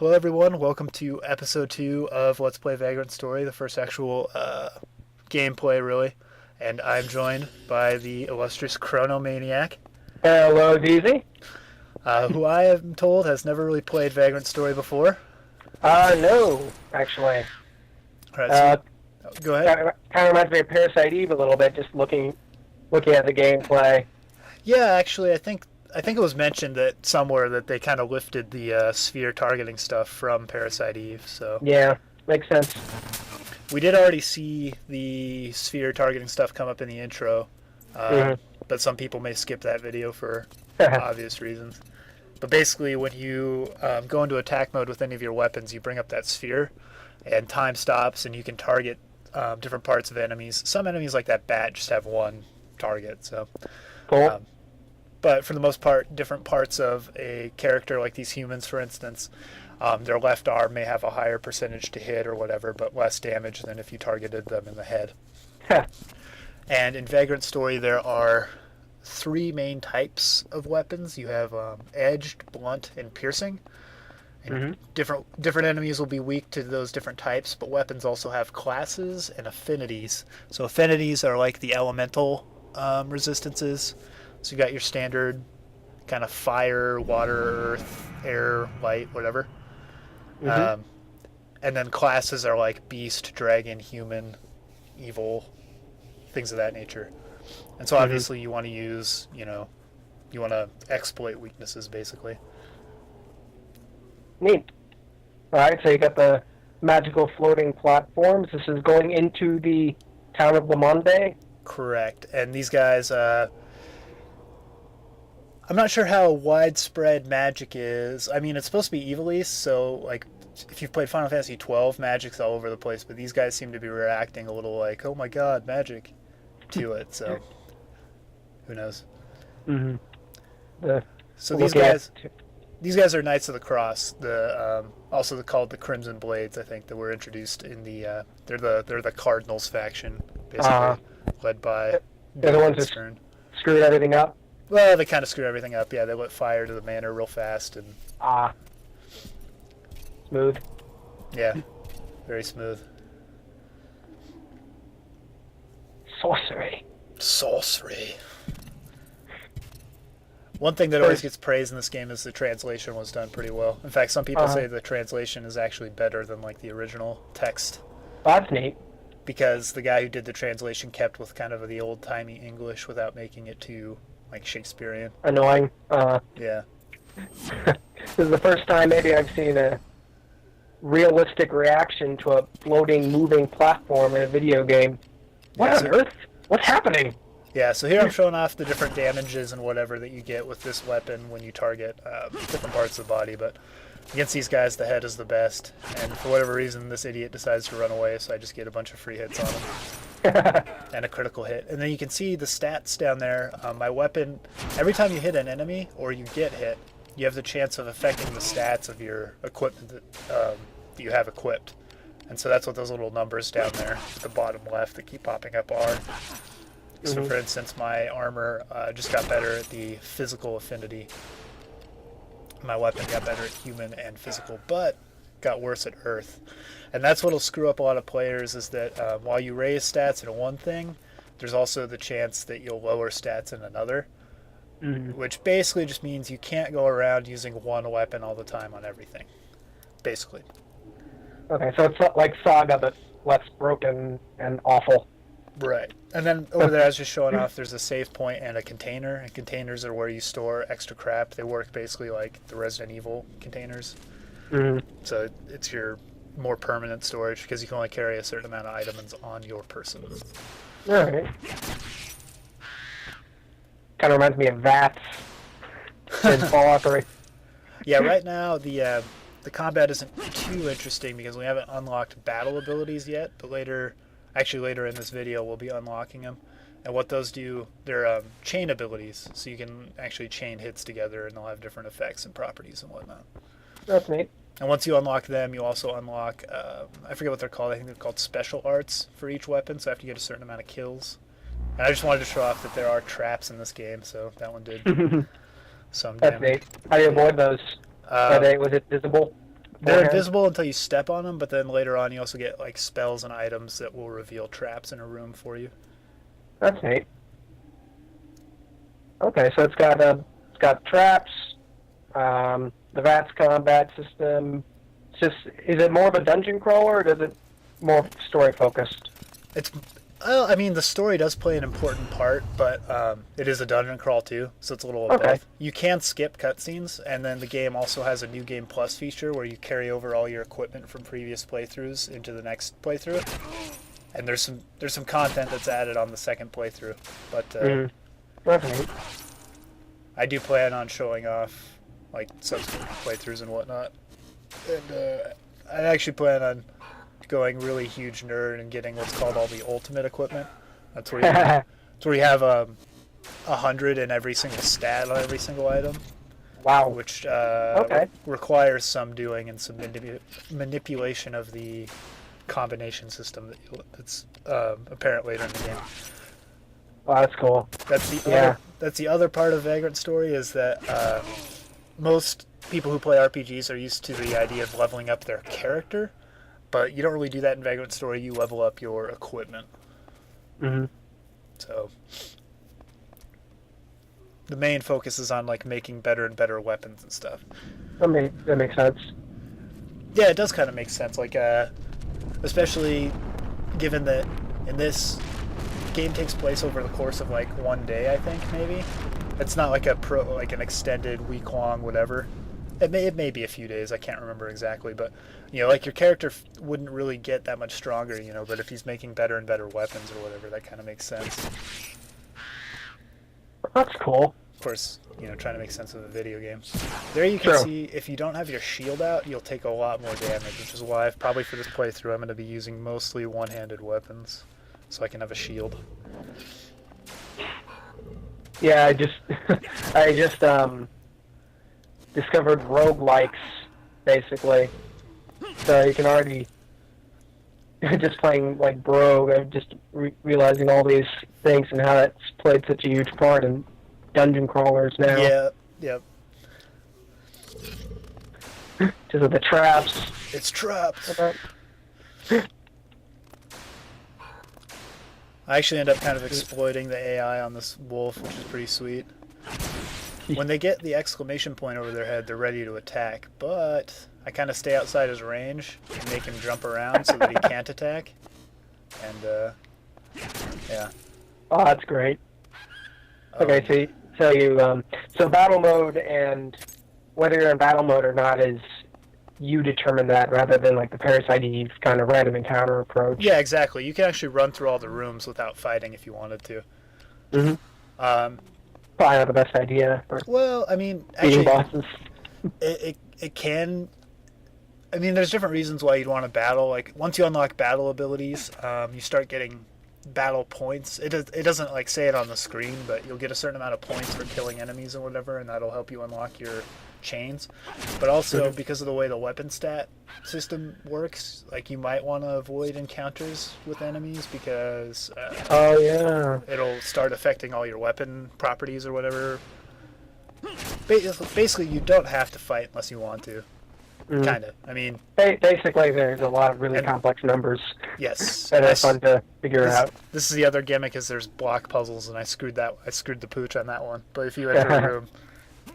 Hello everyone, welcome to episode 2 of Let's Play Vagrant Story, the first actual gameplay really. And I'm joined by the illustrious Crono Maniac, Hello, Deezee. who I am told has never really played Vagrant Story before. No, actually. Alright, so go ahead. Kind of reminds me of Parasite Eve a little bit, just looking at the gameplay. Yeah, actually, I think it was mentioned that somewhere that they kind of lifted the sphere targeting stuff from Parasite Eve, so... Yeah, makes sense. We did already see the sphere targeting stuff come up in the intro, but some people may skip that video for obvious reasons. But basically, when you go into attack mode with any of your weapons, you bring up that sphere, and time stops, and you can target different parts of enemies. Some enemies, like that bat, just have one target, so... Cool. But for the most part, different parts of a character, like these humans, for instance, their left arm may have a higher percentage to hit or whatever, but less damage than if you targeted them in the head. And in Vagrant Story, there are 3 main types of weapons. You have edged, blunt, and piercing. And different enemies will be weak to those different types, but weapons also have classes and affinities. So affinities are like the elemental resistances. So you got your standard kind of fire, water, earth, air, light, whatever. And then classes are like beast, dragon, human, evil, things of that nature. And so obviously you want to use, you want to exploit weaknesses, basically. Neat. Alright, so you got the magical floating platforms. This is going into the town of Le Monde? Correct. And these guys... I'm not sure how widespread magic is. I mean, it's supposed to be evilly, so, like, if you've played Final Fantasy XII, magic's all over the place, but these guys seem to be reacting a little like, oh my god, magic, to it, so who knows. So these guys are Knights of the Cross, also called the Crimson Blades, I think, that were introduced in the, they're the Cardinals faction, basically, led by... They're the ones that screwed everything up? Well, they kind of screw everything up. Yeah, they lit fire to the manor real fast and. Smooth. Yeah, very smooth. Sorcery. One thing that always gets praised in this game is the translation was done pretty well. In fact, some people say the translation is actually better than like the original text. That's neat. Because the guy who did the translation kept with kind of the old-timey English without making it too like Shakespearean. Annoying. Yeah. This is the first time maybe I've seen a realistic reaction to a floating, moving platform in a video game. What on earth? What's happening? Yeah, so here I'm showing off the different damages and whatever that you get with this weapon when you target different parts of the body, but against these guys, the head is the best, and for whatever reason, this idiot decides to run away, so I just get a bunch of free hits on him. And a critical hit. And then you can see the stats down there. My weapon, every time you hit an enemy or you get hit, you have the chance of affecting the stats of your equipment that you have equipped. And so that's what those little numbers down there at the bottom left that keep popping up are. So for instance, my armor just got better at the physical affinity. My weapon got better at human and physical, but got worse at earth. And that's what'll screw up a lot of players is that while you raise stats in one thing, there's also the chance that you'll lower stats in another, which basically just means you can't go around using one weapon all the time on everything, basically. Okay, so it's like Saga, but less broken and awful. Right. And then over there, I was just showing off, there's a save point and a container, and containers are where you store extra crap. They work basically like the Resident Evil containers. So it's your more permanent storage because you can only carry a certain amount of items on your person. Alright. Kind of reminds me of VATS in Fallout 3. Yeah, right now the combat isn't too interesting because we haven't unlocked battle abilities yet, but later in this video we'll be unlocking them. And what those do, they're chain abilities, so you can actually chain hits together and they'll have different effects and properties and whatnot. That's neat. And once you unlock them, you also unlock, I forget what they're called, I think they're called special arts for each weapon, so after you get a certain amount of kills. And I just wanted to show off that there are traps in this game, so that one did some damage. That's neat. How do you avoid those? Was it visible? They're invisible until you step on them, but then later on you also get like spells and items that will reveal traps in a room for you. That's neat. Okay, so it's got traps, the VATS combat system. Is it more of a dungeon crawler, or is it more story focused? Well, I mean, the story does play an important part, but it is a dungeon crawl too, so it's a little of both. You can skip cutscenes, and then the game also has a New Game Plus feature where you carry over all your equipment from previous playthroughs into the next playthrough. And there's some content that's added on the second playthrough, but I do plan on showing off like subsequent playthroughs and whatnot, and I actually plan on going really huge nerd and getting what's called all the ultimate equipment. That's where you have 100 in every single stat on every single item. Wow. Which requires some doing and some manipulation of the combination system that's apparent later in the game. Oh, that's cool. That's the other part of Vagrant story, is that most people who play RPGs are used to the idea of leveling up their character, but you don't really do that in Vagrant story. You level up your equipment. Mm-hmm. So the main focus is on like making better and better weapons and stuff. That makes sense. Yeah, it does kind of make sense. Like, especially given that in this game takes place over the course of like one day, I think maybe. It's not like an extended week-long whatever. It may be a few days. I can't remember exactly, but like your character wouldn't really get that much stronger, But if he's making better and better weapons or whatever, that kind of makes sense. That's cool. Of course, trying to make sense of the video game. There you can see if you don't have your shield out, you'll take a lot more damage, which is why probably for this playthrough I'm going to be using mostly one-handed weapons, so I can have a shield. Yeah, I just discovered roguelikes, basically. So you can already, just playing like Brogue, I'm just realizing all these things and how that's played such a huge part in dungeon crawlers now. Yeah, yep. Because of the traps. It's traps. I actually end up kind of exploiting the AI on this wolf, which is pretty sweet. When they get the exclamation point over their head, they're ready to attack, but I kind of stay outside his range and make him jump around so that he can't attack. And, yeah. Oh, that's great. Okay, so battle mode, and whether you're in battle mode or not is you determine that, rather than like the Parasite Eve kind of random encounter approach. Yeah, exactly. You can actually run through all the rooms without fighting if you wanted to. Mm-hmm. Probably not the best idea. Well, I mean, actually, bosses. It can. I mean, there's different reasons why you'd want to battle. Like once you unlock battle abilities, you start getting battle points. It doesn't like say it on the screen, but you'll get a certain amount of points for killing enemies and whatever, and that'll help you unlock your chains. But also because of the way the weapon stat system works, like you might want to avoid encounters with enemies because it'll start affecting all your weapon properties or whatever. Basically, you don't have to fight unless you want to. Kind of. I mean, basically, there's a lot of really complex numbers. Yes, that are fun to figure out. This is the other gimmick: is there's block puzzles, and I screwed the pooch on that one. But if you enter a room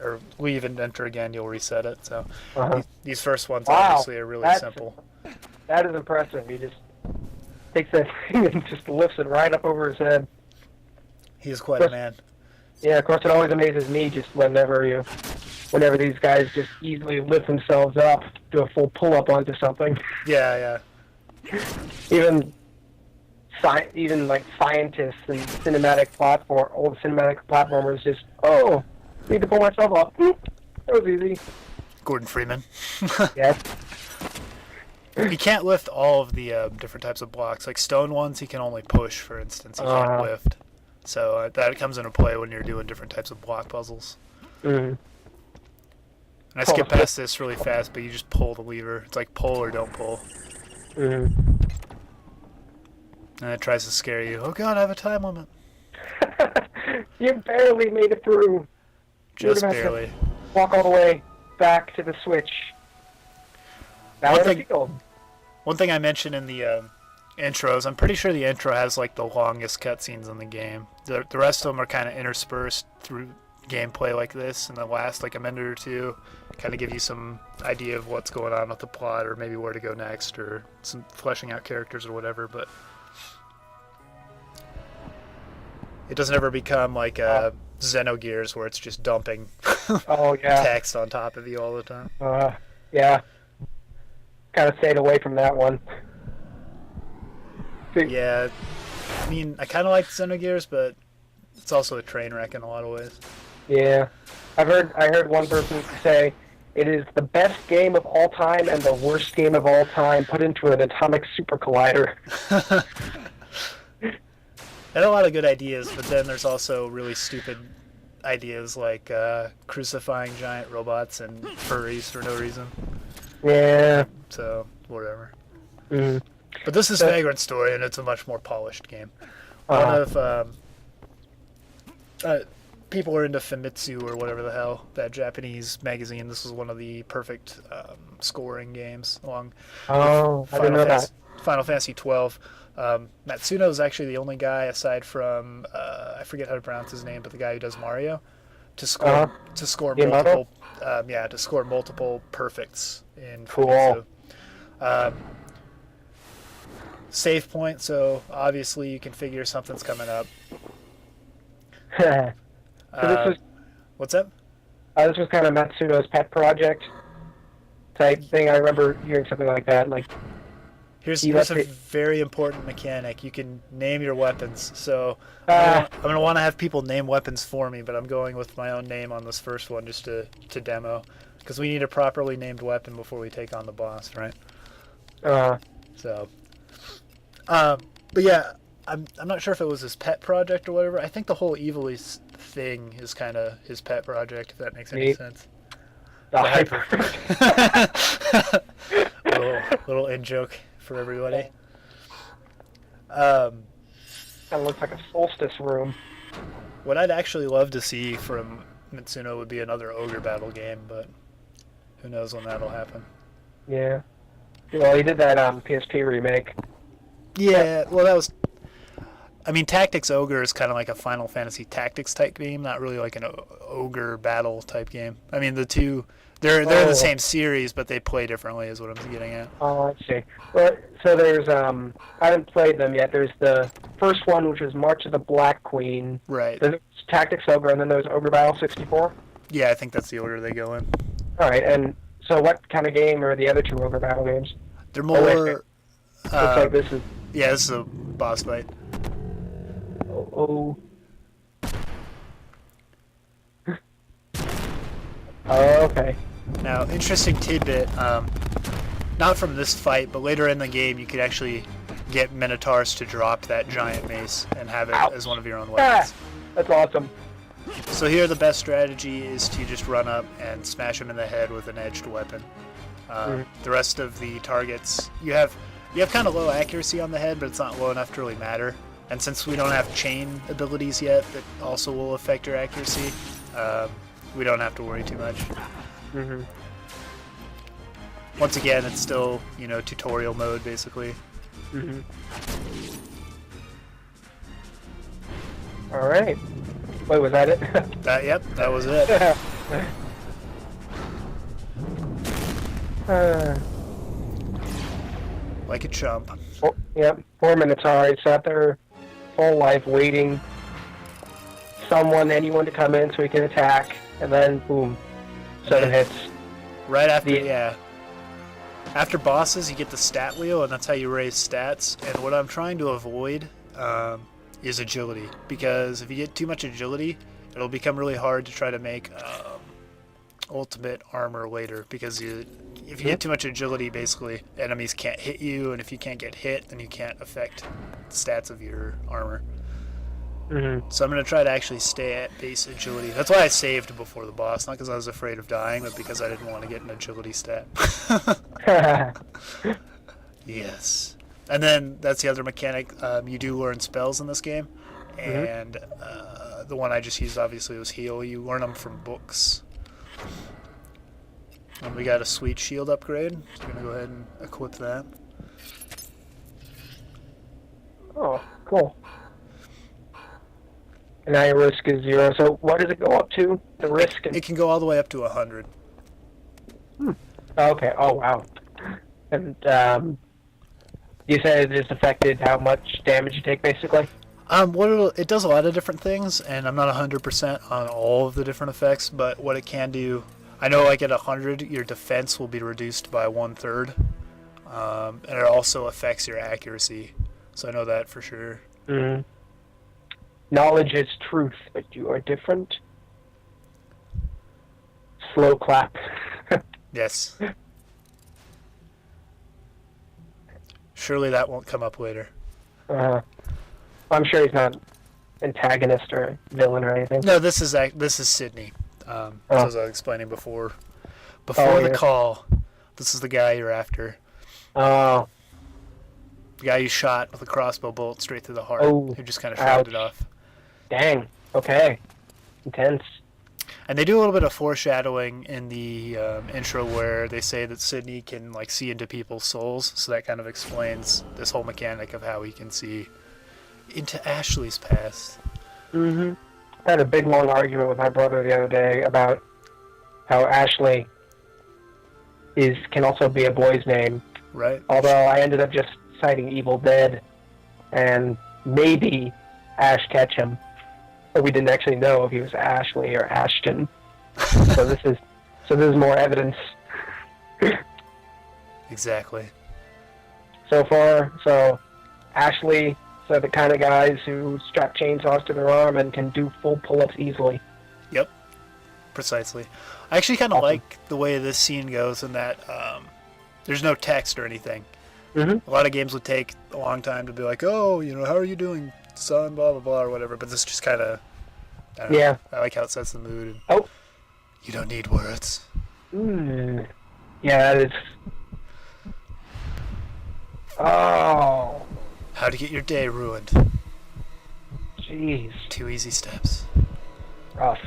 or leave and enter again, you'll reset it. So these first ones obviously are really simple. That is impressive. He just takes that thing and just lifts it right up over his head. He is quite a man. Yeah, of course, it always amazes me just whenever these guys just easily lift themselves up, do a full pull-up onto something. Yeah. Even like scientists and old cinematic platformers just, need to pull myself up. That was easy. Gordon Freeman. Yes. You can't lift all of the different types of blocks. Like stone ones, he can only push, for instance. He can't lift. So that comes into play when you're doing different types of block puzzles. Mm-hmm. And I skip past this really fast, but you just pull the lever. It's like pull or don't pull. Mm-hmm. And it tries to scare you. Oh god, I have a time limit. You barely made it through. Just barely. Walk all the way back to the switch. Battlefield. One thing I mentioned in the intros, I'm pretty sure the intro has like the longest cutscenes in the game. The rest of them are kind of interspersed through gameplay like this, and the last like a minute or two kind of give you some idea of what's going on with the plot, or maybe where to go next, or some fleshing out characters or whatever. But it doesn't ever become like Xenogears where it's just dumping Oh yeah. text on top of you all the time. Yeah. Kind of stayed away from that one. Yeah, I mean, I kind of like Xenogears, but it's also a train wreck in a lot of ways. Yeah. I heard one person say it is the best game of all time and the worst game of all time put into an atomic super collider. It had a lot of good ideas, but then there's also really stupid ideas like crucifying giant robots and furries for no reason. Yeah. So, whatever. Mm. But this is Vagrant Story, and it's a much more polished game. I don't know if people are into Famitsu or whatever the hell, that Japanese magazine. This was one of the perfect scoring games along Oh, I didn't know that. Final Fantasy 12. Matsuno is actually the only guy aside from I forget how to pronounce his name, but the guy who does Mario to score Yamato? multiple perfects in Cool. Famitsu. Save point, so obviously you can figure something's coming up. So this was What's up? this was kind of Matsuno's pet project type thing. I remember hearing something like that. Like, Here's He a left it- very important mechanic. You can name your weapons. So Ah. I'm going to want to have people name weapons for me, but I'm going with my own name on this first one just to demo. Because we need a properly named weapon before we take on the boss, right? So, but yeah, I'm not sure if it was his pet project or whatever. I think the whole Evilly thing is kind of his pet project, if that makes any Neat. sense. the hyper. little in joke for everybody. Kind of looks like a solstice room. What I'd actually love to see from Mitsuno would be another ogre battle game, but who knows when that'll happen. Yeah. Well, he did that PSP remake. Yeah, well, that was. I mean, Tactics Ogre is kind of like a Final Fantasy Tactics type game, not really like an ogre battle type game. I mean, the two, they're the same series, but they play differently, is what I'm getting at. Oh, I see. Well, so there's I haven't played them yet. There's the first one, which was March of the Black Queen. Right. Then there's Tactics Ogre, and then there's Ogre Battle 64. Yeah, I think that's the order they go in. All right, and so what kind of game are the other two Ogre Battle games? They're Oh, wait, more. Looks like this is. Yeah, this is a boss fight. Oh. Oh, okay. Now, interesting tidbit. Not from this fight, but later in the game, you could actually get Minotaurs to drop that giant mace and have it as one of your own weapons. That's awesome. So here, the best strategy is to just run up and smash them in the head with an edged weapon. The rest of the targets, you have kind of low accuracy on the head, but it's not low enough to really matter. And since we don't have chain abilities yet that also will affect your accuracy, we don't have to worry too much. Mm-hmm. Once again, it's still, tutorial mode, basically. Mm-hmm. All right. Wait, was that it? Yep, that was it. Like a chump. Yep, 4 Minotaurs sat there full life waiting anyone to come in so he can attack, and then boom, 7 hits. Right after, After bosses, you get the stat wheel, and that's how you raise stats. And what I'm trying to avoid is agility, because if you get too much agility, it'll become really hard to try to make ultimate armor later, because if you get too much agility, basically enemies can't hit you, and if you can't get hit, then you can't affect the stats of your armor. Mm-hmm. So I'm going to try to actually stay at base agility. That's why I saved before the boss, not because I was afraid of dying, but because I didn't want to get an agility stat. Yes. And then that's the other mechanic. You do learn spells in this game, and the one I just used obviously was heal. You learn them from books. And we got a sweet shield upgrade. So we're going to go ahead and equip that. Oh, cool. And now your risk is 0. So what does it go up to? The risk? It can go all the way up to 100. Okay. Oh, wow. And you said it just affected how much damage you take, basically? It does a lot of different things, and I'm not 100% on all of the different effects, but what it can do, I know like at 100, your defense will be reduced by 1/3, and it also affects your accuracy, so I know that for sure. Mm-hmm. Knowledge is truth, but you are different. Slow clap. Yes. Surely that won't come up later. I'm sure he's not antagonist or villain or anything. No, this is Sydney. As I was explaining before the call. This is the guy you're after. Oh. The guy you shot with a crossbow bolt straight through the heart. Oh. Who just kind of shrugged it off. Dang. Okay. Intense. And they do a little bit of foreshadowing in the intro where they say that Sydney can like see into people's souls, so that kind of explains this whole mechanic of how he can see into Ashley's past. Mm-hmm. I had a big long argument with my brother the other day about how Ashley can also be a boy's name. Right. Although I ended up just citing Evil Dead and maybe Ash Ketchum. But we didn't actually know if he was Ashley or Ashton. so this is more evidence. Exactly. So far, Ashley, so the kind of guys who strap chainsaws to their arm and can do full pull-ups easily. Yep. Precisely. I actually kind of like the way this scene goes in that there's no text or anything. Mm-hmm. A lot of games would take a long time to be like, oh, how are you doing, son, blah, blah, blah, or whatever. But this just kind of, I like how it sets the mood. Oh. You don't need words. Yeah, that is... Oh. How to get your day ruined. Jeez. 2 easy steps. Rough.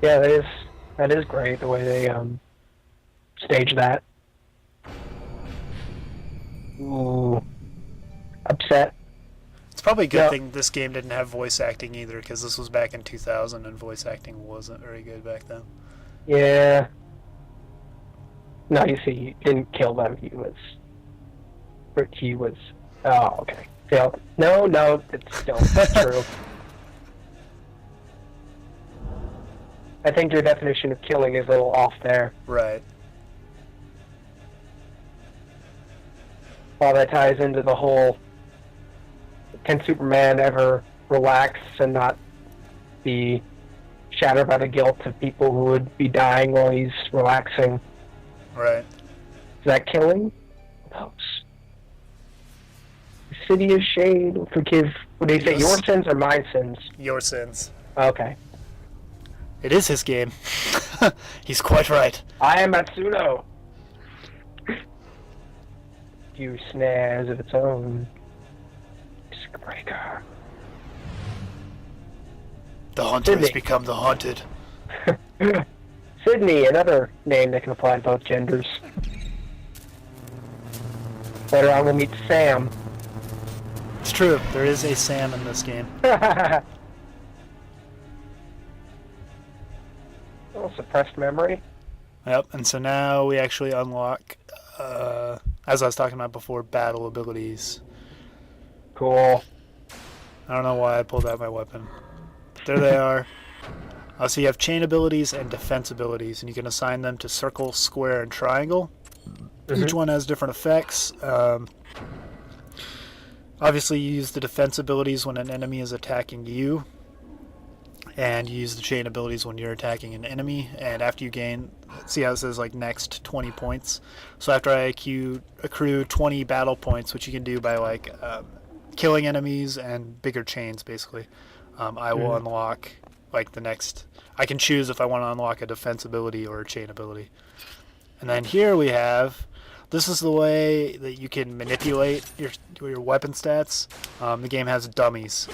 Yeah, that is great, the way they stage that. Ooh. Upset. It's probably a good thing this game didn't have voice acting either, because this was back in 2000 and voice acting wasn't very good back then. Yeah. No, you see, he didn't kill them. He was... Oh, okay. No, it's still true. I think your definition of killing is a little off there. Right. Well, that ties into the whole, can Superman ever relax and not be shattered by the guilt of people who would be dying while he's relaxing? Right. Is that killing? Who knows? The city of shade will forgive, what do you say, your sins or my sins? Your sins. Okay. It is his game. He's quite right. I am Matsuno. Few snares of its own. Breaker. The hunter has Sydney. become the haunted. Sydney, another name that can apply to both genders. Later on we'll meet Sam. It's true. There is a Sam in this game. Little suppressed memory. Yep, and so now we actually unlock, as I was talking about before, battle abilities. Cool. I don't know why I pulled out my weapon. But there they are. So you have chain abilities and defense abilities, and you can assign them to circle, square, and triangle. Mm-hmm. Each one has different effects. Obviously, you use the defense abilities when an enemy is attacking you, and you use the chain abilities when you're attacking an enemy. And after you gain, see how it says like next 20 points. So after I accrue 20 battle points, which you can do by like killing enemies and bigger chains, basically, I will unlock like the next. I can choose if I want to unlock a defense ability or a chain ability. And then here we have. This is the way that you can manipulate your weapon stats. The game has dummies.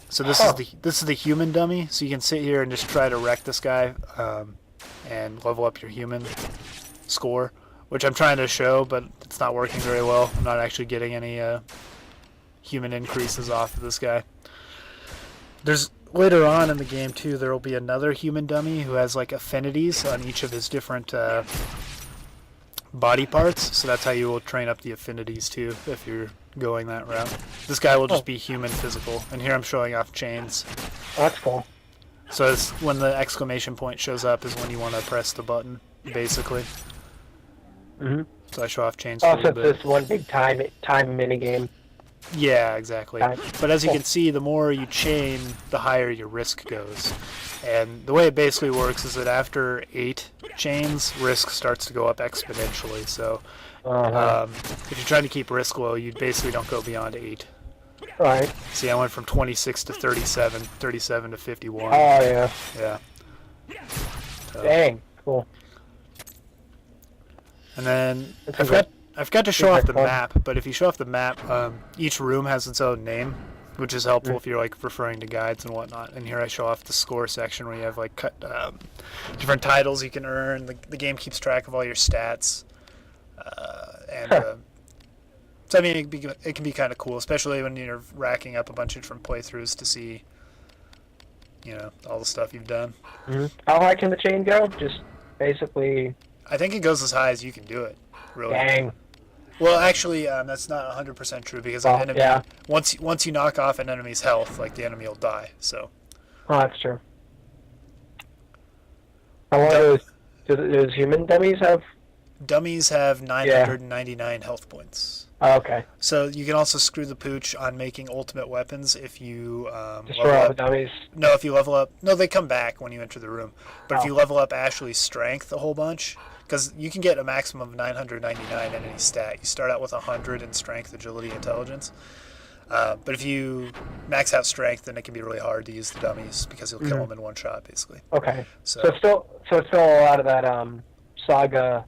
So this is the human dummy. So you can sit here and just try to wreck this guy, and level up your human score, which I'm trying to show, but it's not working very well. I'm not actually getting any human increases off of this guy. There's later on in the game too. There will be another human dummy who has like affinities on each of his different body parts. So that's how you will train up the affinities too if you're going that route. This guy will just be human physical, and here I'm showing off chains. Oh, that's cool. So it's when the exclamation point shows up is when you want to press the button, basically. Mm-hmm. So I show off chains. Oh, so it's this one big time mini game. Yeah, exactly. But as you can see, the more you chain, the higher your risk goes. And the way it basically works is that after 8 chains, risk starts to go up exponentially. So if you're trying to keep risk low, you basically don't go beyond 8. Right. See, I went from 26 to 37, 37 to 51. Oh, yeah. Yeah. So, dang, cool. and then I forgot to show off the map, but if you show off the map, each room has its own name, which is helpful if you're like referring to guides and whatnot. And here I show off the score section where you have like different titles you can earn. The game keeps track of all your stats, so I mean it can be kind of cool, especially when you're racking up a bunch of different playthroughs to see, all the stuff you've done. Mm-hmm. How high can the chain go? Just basically. I think it goes as high as you can do it. Really. Dang. Well, actually, that's not 100% true because an enemy, once you knock off an enemy's health, like the enemy will die. So. Oh, that's true. How long do those human dummies have? Dummies have 999 health points. Oh, okay. So you can also screw the pooch on making ultimate weapons if you destroy all the dummies. No, if you level up. No, they come back when you enter the room. But if you level up Ashley's strength a whole bunch, because you can get a maximum of 999 in any stat. You start out with 100 in strength, agility, intelligence. But if you max out strength, then it can be really hard to use the dummies because you'll kill them in one shot, basically. Okay. So it's still a lot of that Saga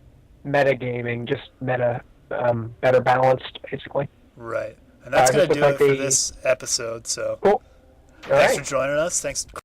metagaming, just better balanced, basically. Right. And that's going to do it for this episode. So cool. Thanks for joining us. Thanks.